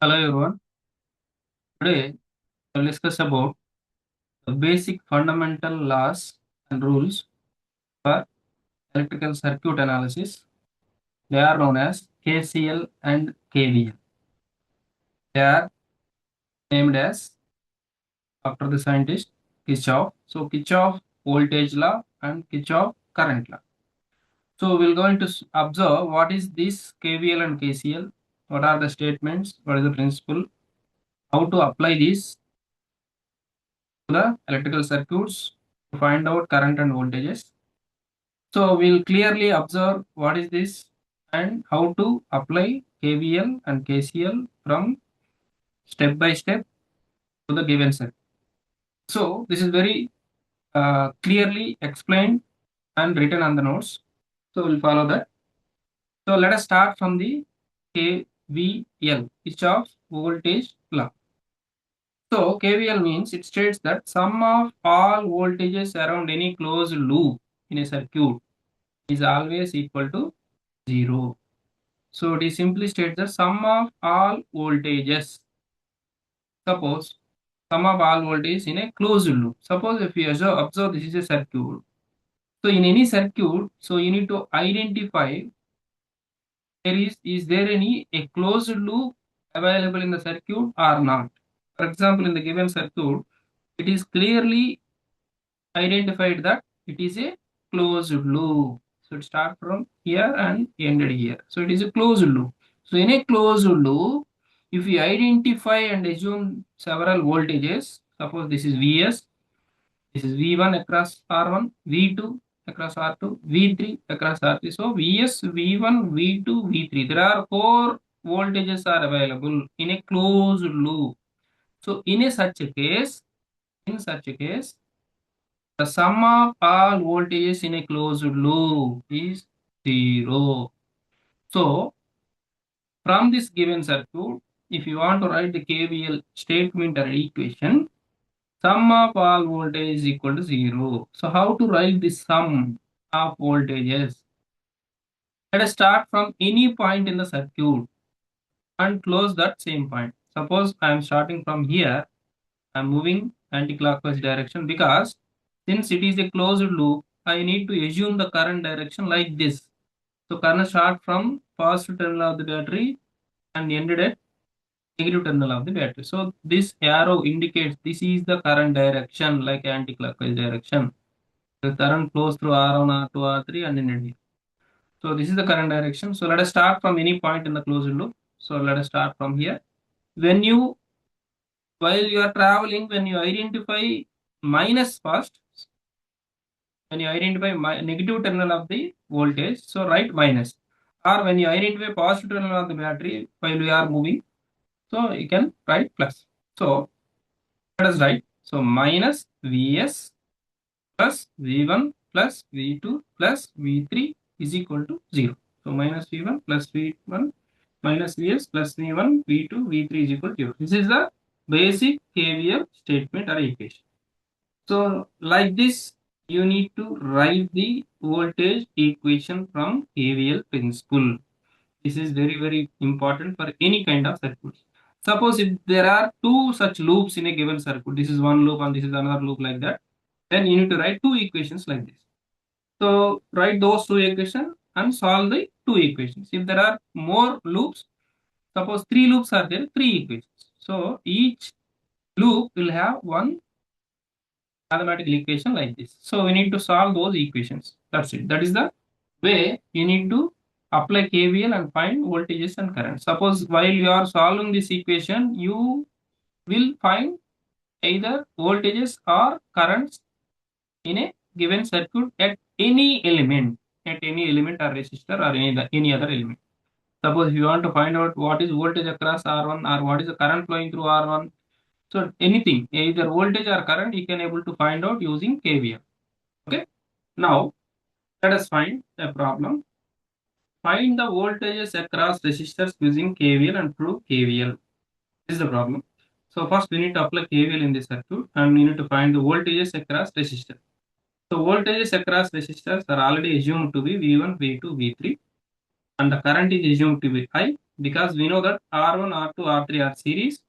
Hello everyone. Today we'll discuss about the basic fundamental laws and rules for electrical circuit analysis. They are known as KCL and KVL. They are named as after the scientist Kirchhoff. So Kirchhoff voltage law and Kirchhoff current law. So we're going to observe what is this KVL and KCL, what are the statements, what is the principle, how to apply this to the electrical circuits to find out current and voltages. So we'll clearly observe what is this and how to apply KVL and KCL from step by step to the given set. So this is very clearly explained and written on the notes. So we'll follow that. So let us start from the KVL, Kirchhoff's voltage law. So KVL means it states that sum of all voltages around any closed loop in a circuit is always equal to 0. So it simply states the sum of all voltages. Suppose sum of all voltages in a closed loop. Suppose if you observe this is a circuit. So in any circuit, so you need to identify is there any a closed loop available in the circuit or not. For example, in the given circuit, it is clearly identified that it is a closed loop. So it starts from here and ended here. So it is a closed loop. So in a closed loop, if we identify and assume several voltages, suppose this is Vs, this is V1 across R1, V2 across R2, V3 across R3. So Vs, V1, V2, V3. There are 4 voltages are available in a closed loop. So in such a case, the sum of all voltages in a closed loop is 0. So, from this given circuit, if you want to write the KVL statement or equation, sum of all voltage is equal to 0. So, how to write the sum of voltages? Let us start from any point in the circuit and close that same point. Suppose I am starting from here, I am moving anti-clockwise direction because since it is a closed loop, I need to assume the current direction like this. So current start from positive terminal of the battery and ended at negative terminal of the battery. So this arrow indicates this is the current direction like anti-clockwise direction. The current flows through R1, R2, R3 and ended here. So this is the current direction. So let us start from any point in the closed loop. So let us start from here. While you are traveling, when you identify minus first, when you identify negative terminal of the voltage, so write minus. Or when you identify positive terminal of the battery while we are moving, so you can write plus. So let us write. So minus Vs plus V1 plus V2 plus V3 is equal to 0. So minus V1 plus V1 minus Vs plus V1, V2, V3 is equal to 0. This is the basic KVL statement or equation. So like this, you need to write the voltage equation from KVL principle. This is very, very important for any kind of circuits. Suppose if there are two such loops in a given circuit, this is one loop and this is another loop like that, then you need to write two equations like this. So write those two equations and solve the two equations. If there are more loops, suppose three loops are there, three equations. So each loop will have one mathematical equation like this. So we need to solve those equations. That's it. That is the way you need to apply KVL and find voltages and currents. Suppose while you are solving this equation, you will find either voltages or currents in a given circuit at any element or resistor or any other element. Suppose if you want to find out what is voltage across R1 or what is the current flowing through R1, so anything, either voltage or current, you can able to find out using KVL. Okay. Now let us find a problem. Find the voltages across resistors using KVL and prove KVL. This is the problem. So first we need to apply KVL in this circuit and we need to find the voltages across resistors. So voltages across resistors are already assumed to be V1, V2, V3 and the current is assumed to be I because we know that R1, R2, R3 are series.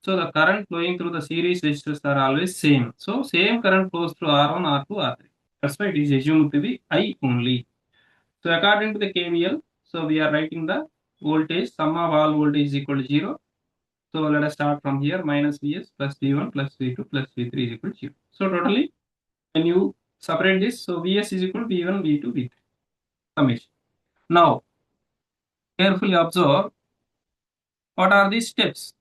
So the current flowing through the series resistors are always same. So same current flows through R1, R2, R3. That's why it is assumed to be I only. So according to the KVL, so we are writing the voltage, sum of all voltage is equal to 0. So let us start from here, minus Vs plus V1 plus V2 plus V3 is equal to 0. So totally, when you separate this, so Vs is equal to V1, V2, V3. Summation. Now, carefully observe what are the steps.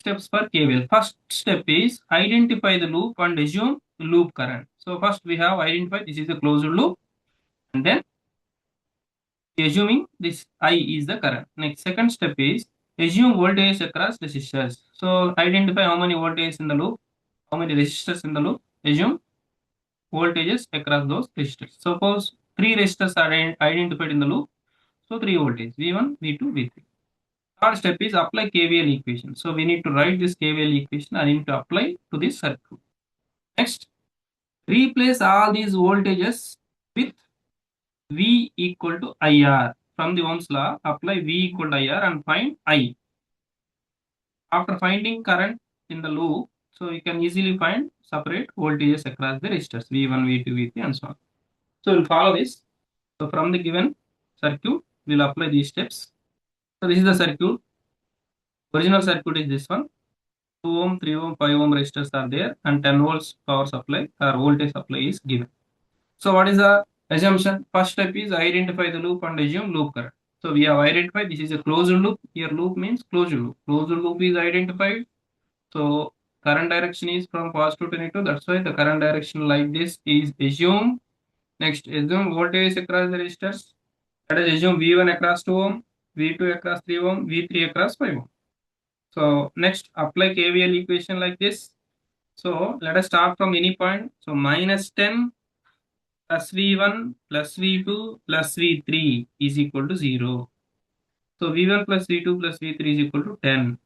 Steps for KVL. First step is identify the loop and assume loop current. So first we have identified this is a closed loop, and then assuming this I is the current. Next, second step is assume voltage across resistors. So identify how many voltages in the loop, how many resistors in the loop, assume voltages across those resistors. Suppose three resistors are identified in the loop, so three voltages V1, V2, V3. Third step is apply KVL equation. So we need to write this KVL equation and need to apply to this circuit. Next, replace all these voltages with V equal to IR. From the Ohm's law, apply V equal to IR and find I. After finding current in the loop, so you can easily find separate voltages across the resistors V1, V2, V3 and so on. So we'll follow this. So from the given circuit, we'll apply these steps. So this is the circuit. Original circuit is this one. 2 ohm, 3 ohm, 5 ohm resistors are there and 10 volts power supply or voltage supply is given. So what is the assumption? First step is identify the loop and assume loop current. So we have identified this is a closed loop. Here loop means closed loop. Closed loop is identified. So current direction is from positive to negative. That's why the current direction like this is assumed. Next, assume voltage across the resistors. Let us assume V1 across 2 ohm, V2 across 3 ohm, V3 across 5 ohm. So next, apply KVL equation like this. So let us start from any point. So minus 10 plus V1 plus V2 plus V3 is equal to 0. So V1 plus V2 plus V3 is equal to 10.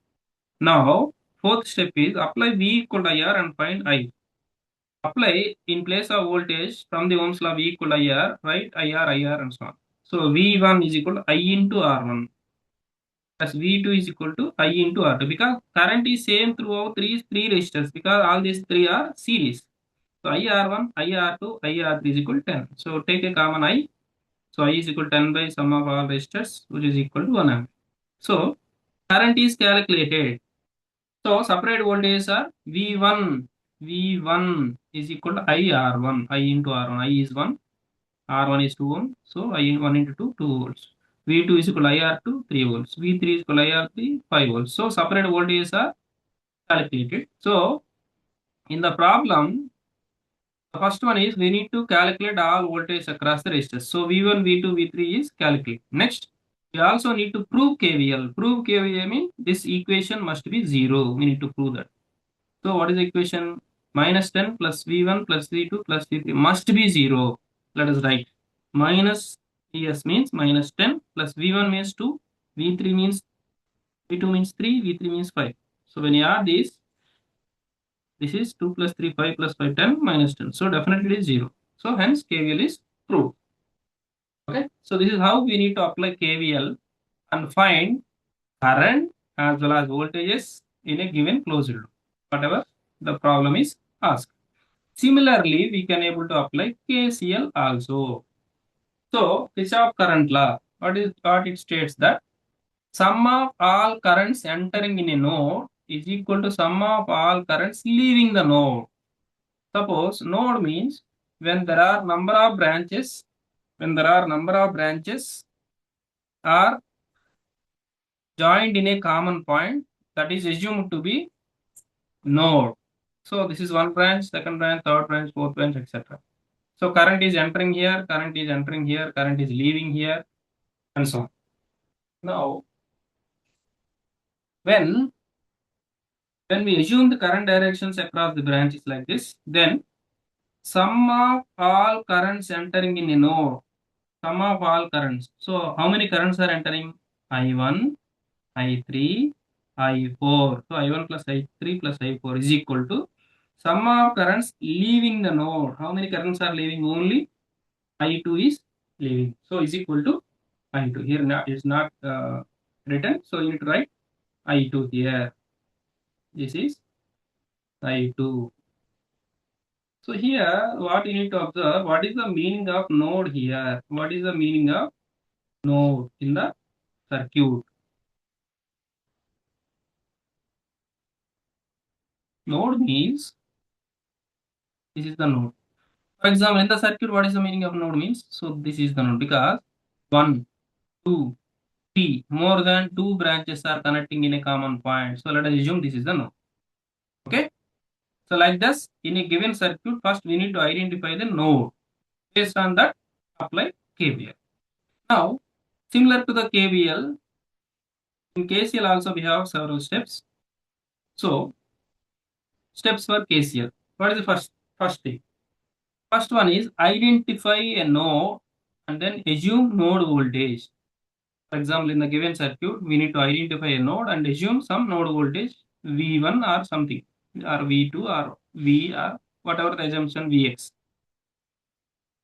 Now, fourth step is apply V equal to IR and find I. Apply in place of voltage from the Ohm's law V equal to IR, write IR and so on. So V1 is equal to I into R1 plus V2 is equal to I into R2 because current is same throughout three resistors because all these three are series. So IR1, IR2, IR3 is equal to 10. So take a common I. So I is equal to 10 by sum of all resistors which is equal to 1 amp. So current is calculated. So separate voltages are V1. V1 is equal to IR1. I into R1. I is 1. R1 is 2 ohm. So I in 1 into 2, 2 volts. V2 is equal to IR2, 3 volts. V3 is equal to IR3, 5 volts. So separate voltages are calculated. So in the problem, the first one is we need to calculate all voltage across the resistors. So V1, V2, V3 is calculated. Next, we also need to prove KVL. Prove KVL means this equation must be 0. We need to prove that. So what is the equation? Minus 10 plus V1 plus V2 plus V3 must be 0. Let us write. Minus ES means minus 10 plus V1 means 2, V3 means V2 means 3, V3 means 5. So when you add this is 2 plus 3, 5 plus 5, 10 minus 10. So definitely it is 0. So hence KVL is proved. Okay. So this is how we need to apply KVL and find current as well as voltages in a given closed loop. Whatever the problem is asked. Similarly, we can able to apply KCL also. So Kirchhoff current law, what it states that sum of all currents entering in a node is equal to sum of all currents leaving the node. Suppose node means when there are number of branches are joined in a common point, that is assumed to be node. So this is one branch, second branch, third branch, fourth branch, etc. So current is entering here, current is entering here, current is leaving here, and so on. Now, when we assume the current directions across the branches like this, then sum of all currents entering in a node, sum of all currents. So how many currents are entering? I1, I3, I4. So I1 plus I3 plus I4 is equal to sum of currents leaving the node. How many currents are leaving? Only I2 is leaving. So is equal to I2. Here is not written. So you need to write I2 here. This is I2. So here, what you need to observe, what is the meaning of node here? What is the meaning of node in the circuit? Node means this is the node. For example, in the circuit, what is the meaning of node means? So this is the node because 1, 2, 3, more than 2 branches are connecting in a common point. So let us assume this is the node. Okay. So like this, in a given circuit, first we need to identify the node. Based on that, apply KVL. Now, similar to the KVL, in KCL also we have several steps. So, steps for KCL. What is the first thing? First one is identify a node and then assume node voltage. For example, in the given circuit, we need to identify a node and assume some node voltage V1 or something, or V2 or V or whatever the assumption Vx.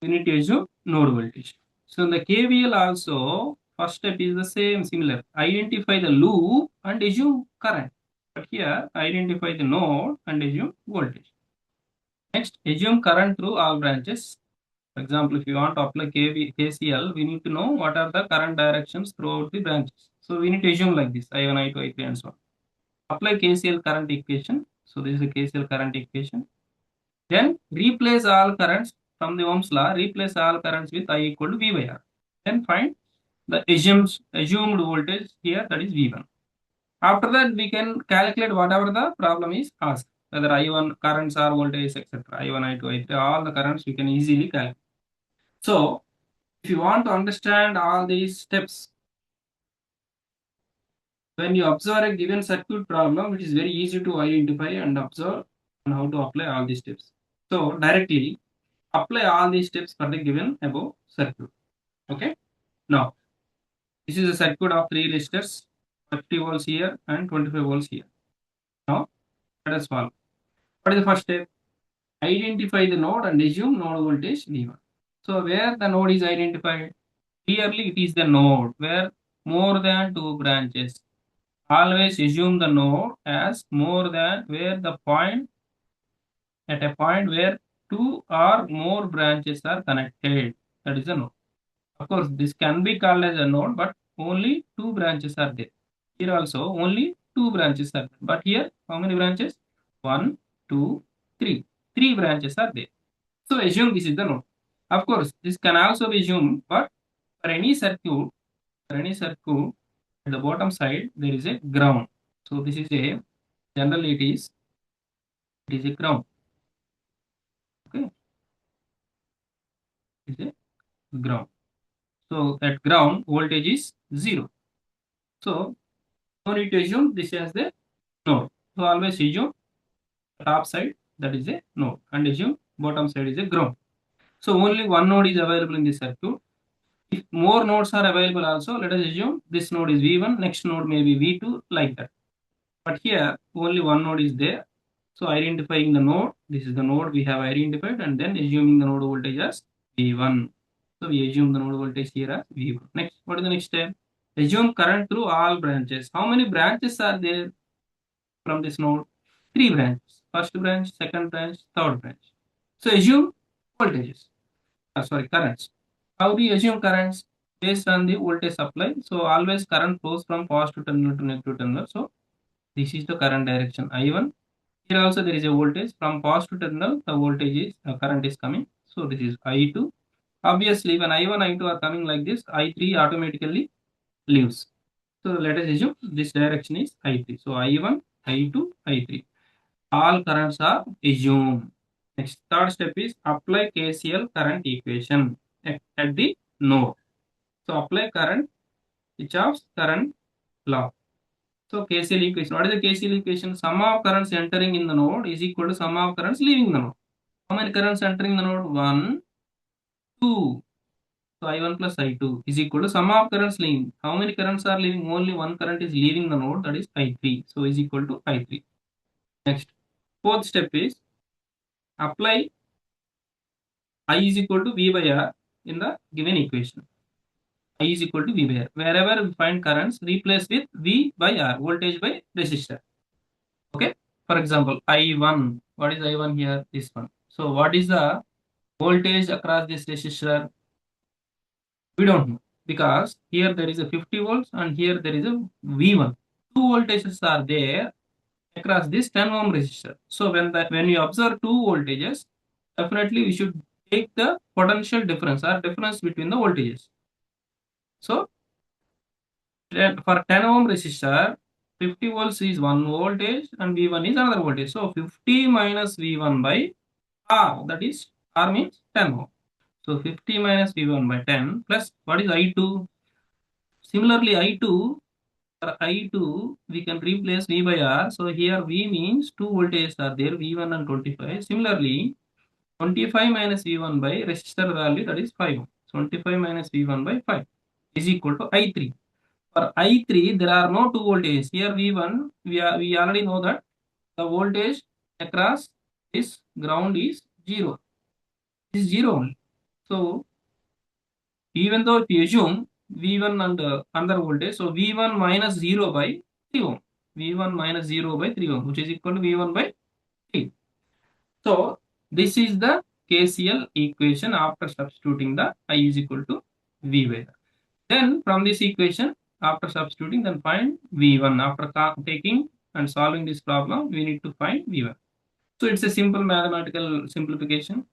We need to assume node voltage. So in the KVL also, first step is the same, similar. Identify the loop and assume current. But here, identify the node and assume voltage. Next, assume current through all branches. For example, if you want to apply KCL, we need to know what are the current directions throughout the branches. So we need to assume like this, I1, I2, I3 and so on. Apply KCL current equation. So this is the KCL current equation. Then replace all currents from the Ohm's law, replace all currents with I equal to V by R. Then find the assumed voltage here, that is V1. After that, we can calculate whatever the problem is asked, whether I1 currents or voltage, etc. I1, I2, I3, all the currents you can easily calculate. So, if you want to understand all these steps, when you observe a given circuit problem, it is very easy to identify and observe and how to apply all these steps. So, directly apply all these steps for the given above circuit. Okay. Now, this is a circuit of 3 resistors, 50 volts here and 25 volts here. Now, let us solve. What is the first step? Identify the node and assume node voltage V1. So, where the node is identified? Clearly, it is the node where more than 2 branches. Always assume the node as more than where the point at a point where 2 or more branches are connected. That is a node. Of course, this can be called as a node, but only 2 branches are there. Here also only 2 branches are there. But here, how many branches? 1, 2, 3. 3 branches are there. So assume this is the node. Of course, this can also be assumed, but for any circuit, at the bottom side, there is a ground. So this is a, generally it is a ground. Okay. It is a ground. So at ground, voltage is 0. So no need to assume this as the node. So always assume top side, that is a node, and assume bottom side is a ground. So only one node is available in this circuit. If more nodes are available also, let us assume this node is V1, next node may be V2, like that. But here only one node is there. So identifying the node, this is the node we have identified, and then assuming the node voltage as V1. So we assume the node voltage here as V1. Next, what is the next step? Assume current through all branches. How many branches are there from this node? 3 branches. First branch, second branch, third branch. So assume voltages. Currents. How do you assume currents? Based on the voltage supply. So always current flows from positive terminal to negative terminal. So this is the current direction I1. Here also there is a voltage from positive terminal. The voltage is current is coming. So this is I2. Obviously, when I1, I2 are coming like this, I3 automatically leaves. So let us assume this direction is I3. So I1, I2, I3. All currents are assumed. Next, third step is apply KCL current equation at the node. So apply current, Kirchhoff's current law. So KCL equation. What is the KCL equation? Sum of currents entering in the node is equal to sum of currents leaving the node. How many currents entering the node? 1, 2. So I1 plus I2 is equal to sum of currents leaving. How many currents are leaving? Only one current is leaving the node, that is I3. So is equal to I3. Next, fourth step is apply I is equal to V by R in the given equation. I is equal to V by R. Wherever we find currents, replace with V by R, voltage by resistor. Okay. For example, I1. What is I1 here? This one. So what is the voltage across this resistor? We don't know, because here there is a 50 volts and here there is a V1. Two voltages are there across this 10 ohm resistor. So when you observe two voltages, definitely we should take the potential difference or difference between the voltages. So for 10 ohm resistor, 50 volts is one voltage and V1 is another voltage. So 50 minus V1 by R, that is R means 10 ohm. So 50 minus V1 by 10 plus what is I2? Similarly, I2, for I2 we can replace V by R. So here V means two voltages are there, V1 and 25. Similarly, 25 minus V1 by resistor value, that is 5 ohm. 25 minus V1 by 5 is equal to I3. For I3 there are no two voltages. Here V1 we already know that the voltage across this ground is 0. Is 0 only. So even though if you assume V1 and another voltage, so V1 minus 0 by 3 ohm. V1 minus 0 by 3 ohm, which is equal to V1 by 3. So this is the KCL equation after substituting the I is equal to V by R. Then from this equation, after substituting, then find V1. After taking and solving this problem, we need to find V1. So it's a simple mathematical simplification.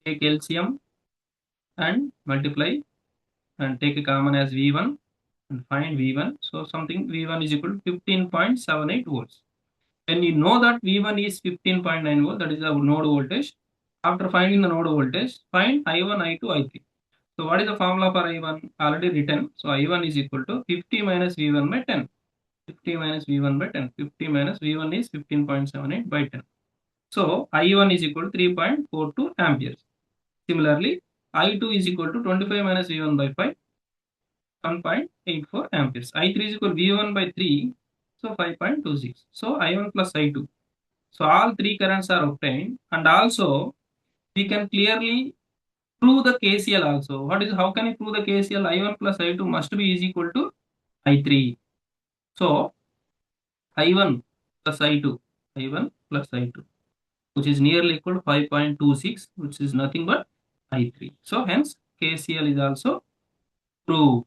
Take LCM and multiply and take a common as V1 and find V1. So something V1 is equal to 15.78 volts. When you know that V1 is 15.9 volt, that is the node voltage. After finding the node voltage, find I1, I2, I3. So what is the formula for I1? Already written. So I1 is equal to 50 minus V1 by 10. 50 minus V1 by 10. 50 minus V1 is 15.78 by 10. So I1 is equal to 3.42 amperes. Similarly, I2 is equal to 25 minus V1 by 5. 1.84 amperes. I3 is equal to V1 by 3. So 5.26. So I1 plus I2. So all three currents are obtained, and also we can clearly prove the KCL also. How can you prove the KCL? I1 plus I2 must be is equal to I3. So I1 plus I2, I1 plus I2, which is nearly equal to 5.26, which is nothing but I3. So hence KCL is also true.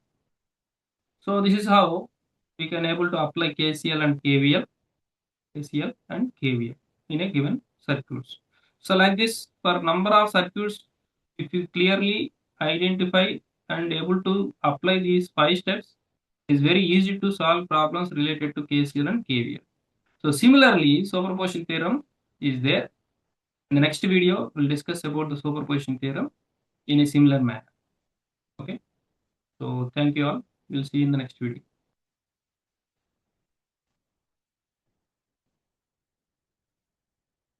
So this is how we can able to apply KCL and KVL, KCL and KVL in a given circuits. So like this, for number of circuits, if you clearly identify and able to apply these 5 steps, it is very easy to solve problems related to KCL and KVL. So similarly, superposition theorem is there. In the next video, we'll discuss about the superposition theorem in a similar manner. Okay. So thank you all. We'll see you in the next video.